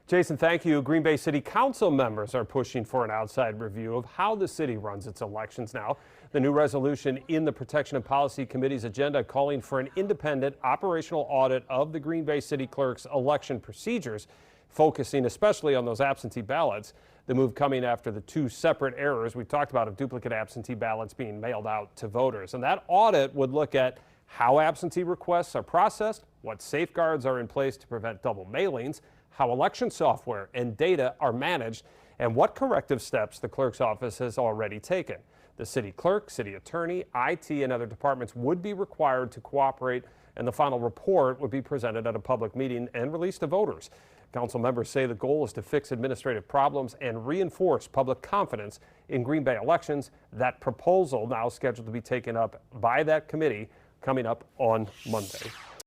Jason, thank you. Green Bay City Council members are pushing for an outside review of how the city runs its elections now. The new resolution in the Protection and Policy Committee's agenda calling for an independent operational audit of the Green Bay City Clerk's election procedures, focusing especially on those absentee ballots. The move coming after the two separate errors we talked about of duplicate absentee ballots being mailed out to voters. And that audit would look at how absentee requests are processed, what safeguards are in place to prevent double mailings, how election software and data are managed, and what corrective steps the clerk's office has already taken. The city clerk, city attorney, IT, and other departments would be required to cooperate, and the final report would be presented at a public meeting and released to voters. Council members say the goal is to fix administrative problems and reinforce public confidence in Green Bay elections. That proposal now scheduled to be taken up by that committee coming up on Monday.